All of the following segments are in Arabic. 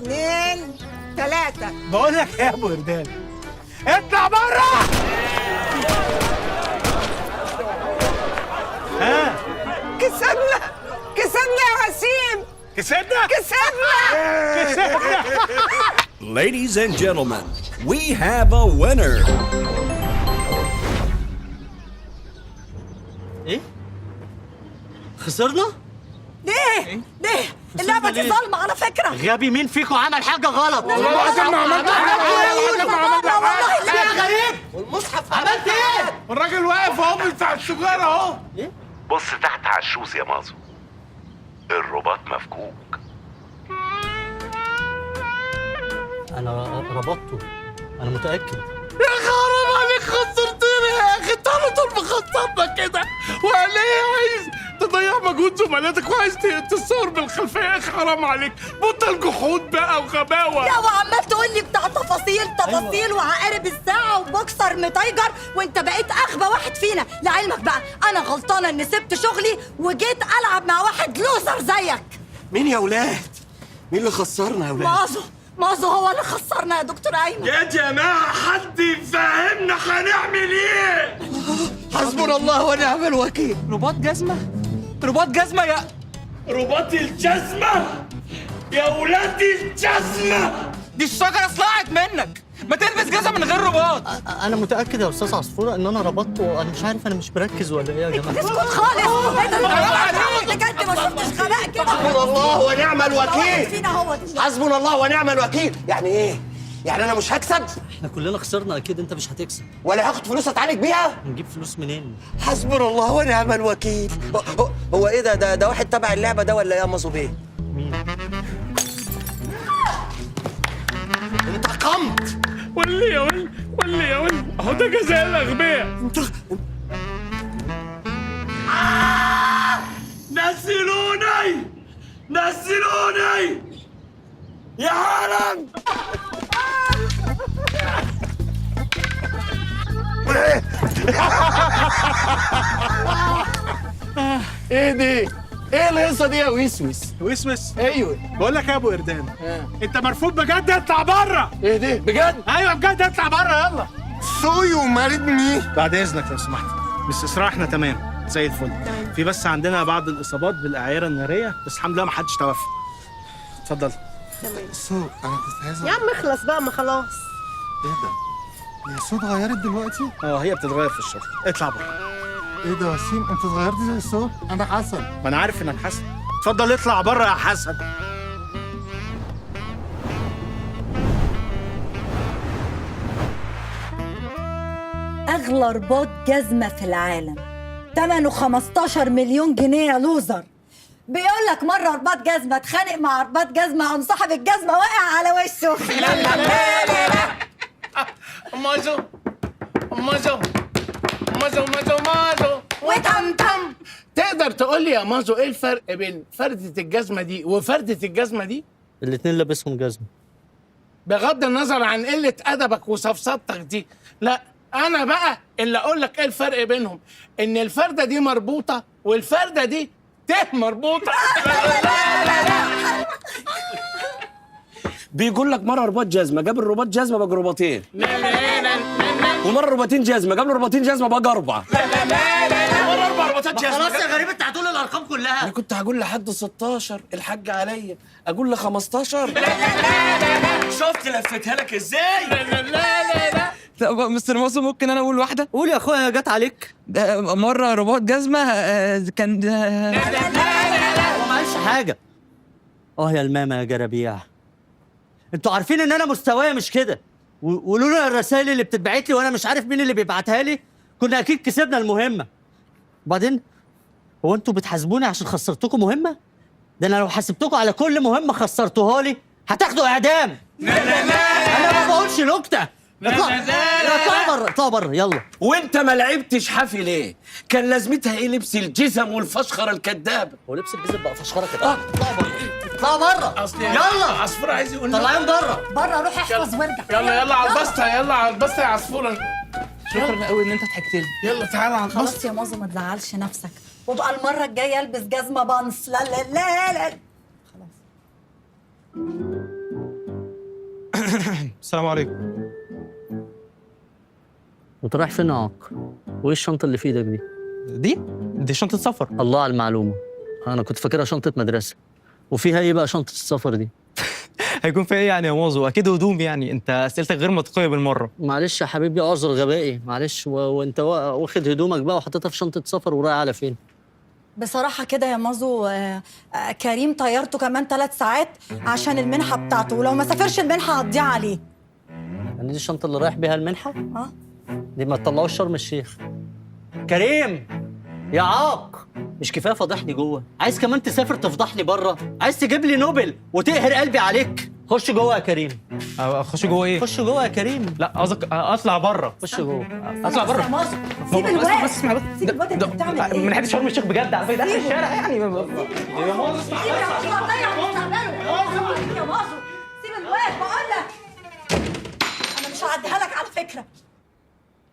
2 3. بقول لك ايه يا ابو وردان، اطلع بره. ها كسبنا كسبنا يا وسيم، كسبنا كسبنا. Ladies and gentlemen, we have a winner. ايه؟ خسرنا؟ ليه؟ ليه؟ اللعبة دي ظلمة على فكرة. غبي مين فيكم عمل حاجة غلط؟ والله العظيم ما عملت حاجه. والله اللي يا غريب والمصحف عملت ايه؟ الراجل واقف اهو بتاع السجاره اهو. بص تحت على الشوز يا مازو، الرباط مفكوك. انا ربطته، انا متأكد. يا خراب عليك، خسرتني يا اخي. انت على طول مخسرنا كده، ولا ايه؟ عايز تضيع مجهود زملاتك وعايز تصور بالخلفيه. يا اخي حرام عليك، بطل جحود بقى وغباوه. لا وعمال تقول لي بتاع تفاصيل وعقارب الساعة وبوكسر متايجر، وانت بقيت اغبى واحد فينا. لعلمك بقى انا غلطانة اني سبت شغلي وجيت العب مع واحد لوزر زيك. مين يا ولاد؟ مين اللي خسرنا يا ولاد؟ مازو هو اللي خسرنا يا دكتور ايمن. يا جماعه حد يفهمنا هنعمل ايه؟ حسبنا الله ونعم الوكيل. رباط جزمه، رباط جزمه يا رباط الجزمه يا ولادي. الجزمه دي الشجره صلعت منك، ما تلبس جزمه من غير رباط. انا متأكد يا استاذ عصفورة ان انا ربطته. انا مش عارف، انا مش مركز ولا ايه يا جماعة؟ اسكت خالص. ايه ده بجد ما شفتش غباء كده. حسبنا الله ونعم الوكيل. فينا هو دلوقتي. حسبنا الله ونعم الوكيل. يعني ايه؟ يعني انا مش هكسب احنا كلنا خسرنا، اكيد انت مش هتكسب. ولا هاخد فلوس اتعالج بيها؟ هنجيب فلوس منين؟ حسبنا الله ونعم الوكيل. هو ايه ده واحد تبع اللعبه ده ولا ايه يا مازو بيه؟ مين؟ انتقمت. ولي يا ولي اهو ده جزاء الاغبياء. نزلوني يا عالم. ايه دي؟ ايه القصه دي يا وسوس؟ وسوس، ايوه. بقول لك يا ابو وردان، انت مرفوض بجد. اطلع بره. ايه دي؟ بجد؟ ايوه بجد، اطلع بره يلا. So you married me؟ بعد اذنك لو سمحت، باستسراء احنا تمام زي الفل. في بس عندنا بعض الاصابات بالاعيره الناريه، بس الحمد لله ما حدش توفى. اتفضل. انا كنت عايز يا عم اخلص بقى، ما خلاص. ايه ده؟ هي الصوت اتغيرت دلوقتي؟ هي بتتغير في الشغل. اطلع بره. ايه ده يا وسيم؟ انت اتغيرت زي الصوت؟ انا حسن. ما انا عارف انك حسن. اتفضل اطلع بره يا حسن. اغلى رباط جزمة في العالم ثمنه 15 مليون جنيه يا لوزر. بيقول لك مرة رباط جزمة اتخانق مع رباط جزمة، قام صاحب الجزمة وقع على وشه. لا مازو وتمتم. تقدر تقول لي يا مازو ايه الفرق بين فردة الجزمة دي وفردة الجزمة دي؟ الاتنين لابسهم جزمة. بغض النظر عن قلة أدبك وسفسطتك دي، لا أنا بقى اللي أقول لك إيه الفرق بينهم، إن الفردة دي مربوطة والفردة دي مربوطة. بيقول لك مره رباط جزمه جاب الرباط جزمه بقى رباطين. ومره رباطين جزمه جاب له رباطين جزمه بقى اربعه. مره 4 رباطات جزمه. خلاص يا غريب، انت هتقول الارقام كلها. انا كنت هقول لحد 16 الحاج عليا، اقول ل 15. شفت لفتها لك ازاي؟ لا مستر مازو، ممكن انا اقول واحده؟ قول يا اخويا، جت عليك. ده مره رباط جزمه كان هو ما قالش حاجة. يا الماما يا جرابيع، انتوا عارفين ان انا مستواي مش كده، ولولا الرسائل اللي بتتبعت لي وانا مش عارف مين اللي بيبعتها لي كنا اكيد كسبنا المهمة. وبعدين هو انتوا بتحاسبوني عشان خسرتكم مهمة؟ ده انا لو حاسبتكم على كل مهمة خسرتوها لي هتاخدوا اعدام. انا ما بقولش نكتة. اطلع بره يلا. وانت ما لعبتش حافي ليه؟ كان لازمتها ايه لبس الجزم والفشخره الكدابه؟ هو لبس الجزم بقى فشخره كده. اطلع بره. يلا عصفور عايز يقول طالعين بره. روح احفظ وارجع. يلا على البسطه، يلا على البسطه يا عصفوره. شكرا قوي ان انت ضحكت لي. يلا تعالى على البسطه. خلاص يا مازو ما تزعلش نفسك، وبقى المرة الجاية البس جزمة بانس. لا لا لا لا. السلام عليكم. انت رايح فين يا عاق؟ وايه الشنطه اللي في ايدك دي؟ دي شنطة سفر. الله على المعلومه، انا كنت فاكرها شنطه مدرسه. وفيها ايه بقى شنطه السفر دي؟ هيكون فيها ايه يعني يا مازو؟ اكيد هدوم يعني، انت اسئلتك غير منطقيه بالمره. معلش يا حبيبي، اعذر غبائي، معلش. وانت واخد هدومك بقى وحطيتها في شنطه سفر ورايح على فين؟ بصراحة كده يا مازو، كريم طيرته كمان 3 ساعات عشان المنحة بتاعته، ولو ما سافرش المنحة هتضيع عليه. يعني دي الشنطه اللي رايح بيها المنحه؟ اه دي ما تطلعوش شرم الشيخ. كريم يا عاق، مش كفايه فضحني جوه؟ عايز كمان تسافر تفضحني بره؟ عايز تجيب لي نوبل وتقهر قلبي عليك؟ خش جوه يا كريم. اخش جوه ايه؟ خش جوه يا كريم. لا قصدك اطلع بره. خش جوه. اطلع بس يا بره. مازو، سيب الواد. اسمع بس. سيب الواد، انت بتعمل ايه؟ من حته شرم الشيخ بجد على فكره، ده في الشارع يعني. سيب يا مازو، هتضيع مستقبله. يا مازو سيب الواد بقول لك. انا مش هعديها لك على فكرة.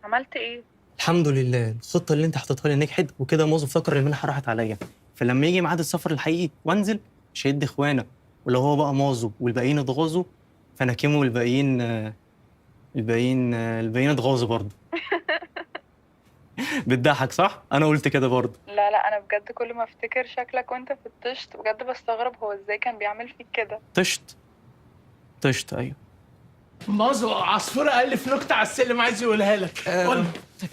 عملت ايه؟ الحمد لله الخطه اللي انت حطيتها لي نجحت، وكده مازو افتكر ان المنحه راحت عليا، فلما يجي ميعاد السفر الحقيقي وانزل مش هيدي اخوانا، ولو هو بقى مازو والباقيين اتغاظوا فانا كيمو الباقيين اتغاظوا برضه. بتضحك صح؟ انا قلت كده برضه. لا انا بجد كل ما افتكر شكلك وانت في الطشت بجد بستغرب هو ازاي كان بيعمل فيك كده. طشت ايوه. مازو عصفورة قال لي في نكتة على السلم عايز يقولها لك. قول.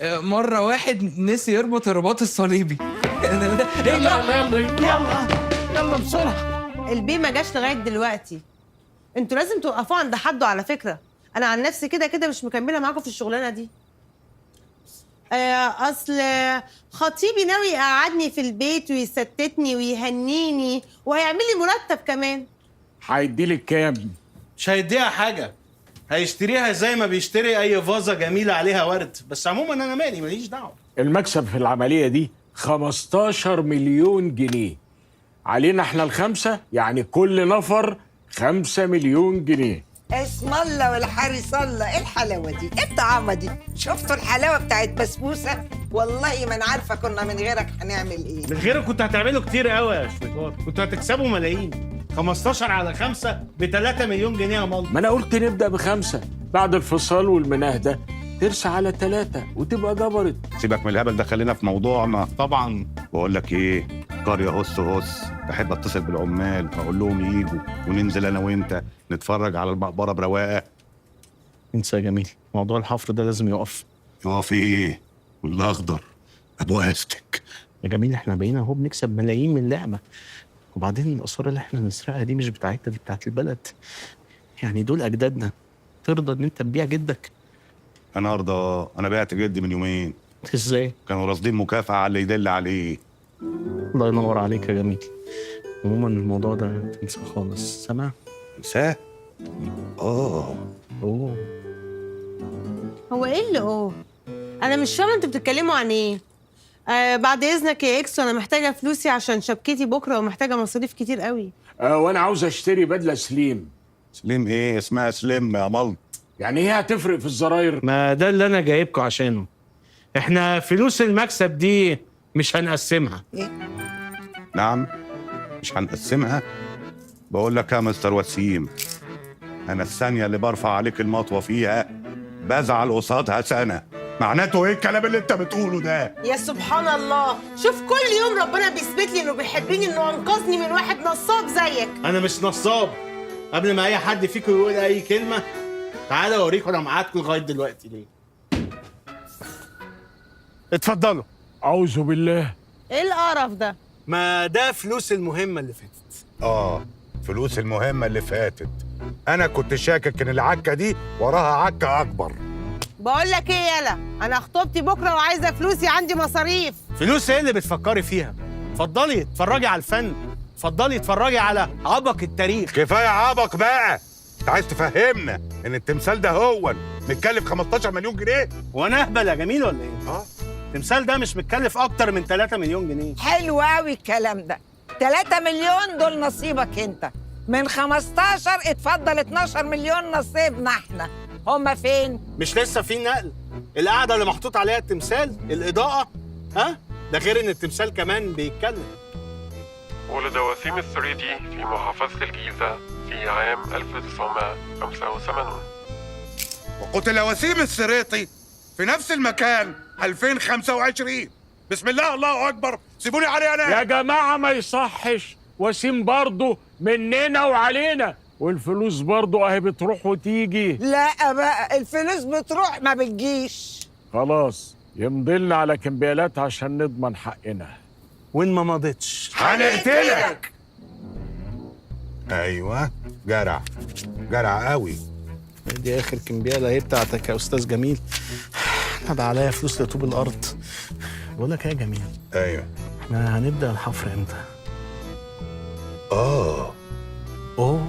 مرة واحد نسي يربط الرباط الصليبي. يلا بسرعة. البي ما جاش لغايه دلوقتي. انتوا لازم توقفوا عند حده على فكره. انا عن نفسي كده مش مكمله معاكم في الشغلانه دي. اصل خطيبي ناوي يقعدني في البيت ويستتني ويهنيني وهيعمل لي مرتب كمان. هيديلك كام؟ مش هيديها حاجة، هيشتريها زي ما بيشتري أي فازة جميلة عليها ورد. بس عموما أنا ماليش دعوة. المكسب في العملية دي 15 مليون جنيه علينا احنا ال5، يعني كل نفر 5 مليون جنيه. اسم الله والحارس الله، ايه الحلاوه دي؟ ايه الطعامه دي؟ شفتوا الحلاوه بتاعت بسبوسه؟ والله ما انا عارفه كنا من غيرك هنعمل ايه. من غيرك كنت هتعملوا كتير قوي يا شويكار، كنتوا هتكسبوا ملايين. 15 على 5 ب3 مليون جنيه يا مالطا. ما انا قلت نبدأ ب5، بعد الفصال والمناهدة ترسى على 3 وتبقى جبرت. سيبك من الهبل ده، خلينا في موضوعنا. طبعا بقول لك ايه، قريه هص بحب اتصل بالعمال اقول لهم ييجوا وننزل انا وانت نتفرج على المقبره برواقه. انسى يا جميل، موضوع الحفر ده لازم يقف. يقف ايه؟ والاخضر ابو استك يا جميل احنا بقينا اهو بنكسب ملايين من اللعبة، وبعدين الآثار اللي احنا نسرقها دي مش بتاعتنا، دي بتاعت البلد. يعني دول أجدادنا، ترضى إن أنت تبيع جدك؟ انا ارضى، انا بعت جدي من يومين. إزاي؟ كانوا راصدين مكافأة على اللي يدل عليه. الله ينور عليك يا جميل. عموما الموضوع ده تنسى خالص، سامع؟ انساه؟ اوه هو ايه اللي انا مش فاهمه انتوا بتتكلموا عن ايه. بعد اذنك يا اكس، انا محتاجه فلوسي عشان شبكتي بكره ومحتاجه مصاريف كتير قوي. وانا عاوز اشتري بدلة سليم. سليم ايه؟ اسمها سليم يا ملط. يعني ايه هتفرق في الزراير؟ ما ده اللي أنا جايبكم عشانه. احنا فلوس المكسب دي مش هنقسمها. نعم، مش هنقسمها؟ بقول لك يا مستر وسيم، انا الثانية اللي برفع عليك المطوة فيها بزعل قصادها سنة. معناته ايه الكلام اللي انت بتقوله ده؟ يا سبحان الله، شوف كل يوم ربنا بيثبت لي انه بيحبني، انه انقذني من واحد نصاب زيك. انا مش نصاب. قبل ما اي حد فيكم يقول اي كلمة تعالى اوريكم انا معاكم لغاية دلوقتي ليه. اتفضلوا. اعوذ بالله. ايه القرف ده؟ ما ده فلوس المهمة اللي فاتت. فلوس المهمة اللي فاتت. انا كنت شاكك ان العكة دي وراها عكة اكبر. بقول لك ايه يالا، انا خطوبتي بكره وعايزه فلوسي، عندي مصاريف. فلوس ايه اللي بتفكري فيها؟ اتفضلي اتفرجي على الفن، اتفضلي اتفرجي على عبق التاريخ. كفاية عبق بقى. انت عايز تفهمنا ان التمثال ده هو متكلف 15 مليون جنيه؟ وانا اهبل يا جميل ولا ايه؟ التمثال ده مش متكلف اكتر من 3 مليون جنيه. حلو قوي الكلام ده. 3 مليون دول نصيبك انت، من 15 اتفضل 12 مليون نصيبنا احنا. هما فين؟ مش لسه في نقل؟ القعده اللي محطوط عليها التمثال، الاضاءه، ده غير ان التمثال كمان بيتكلم. ولد وسيم السريدي في محافظة الجيزة في عام 1985. وقتل وسيم السريطي في نفس المكان 2025. بسم الله، الله اكبر. سيبوني علي انا. يا جماعة ما يصحش، وسيم برضه مننا وعلينا، والفلوس برضه اهي بتروح وتيجي. لا بقى الفلوس بتروح ما بتجيش. خلاص يمضلنا على كمبيالات عشان نضمن حقنا. وين ما مضيتش هنقتلك. ايوه، جرع جرع قوي. دي اخر كمبياله اهي بتاعتك يا استاذ جميل. انا بقى عليا فلوس لطوب الارض. بقول لك ايه يا جميل، ايوه. احنا هنبدا الحفر امتى؟ اوه اوه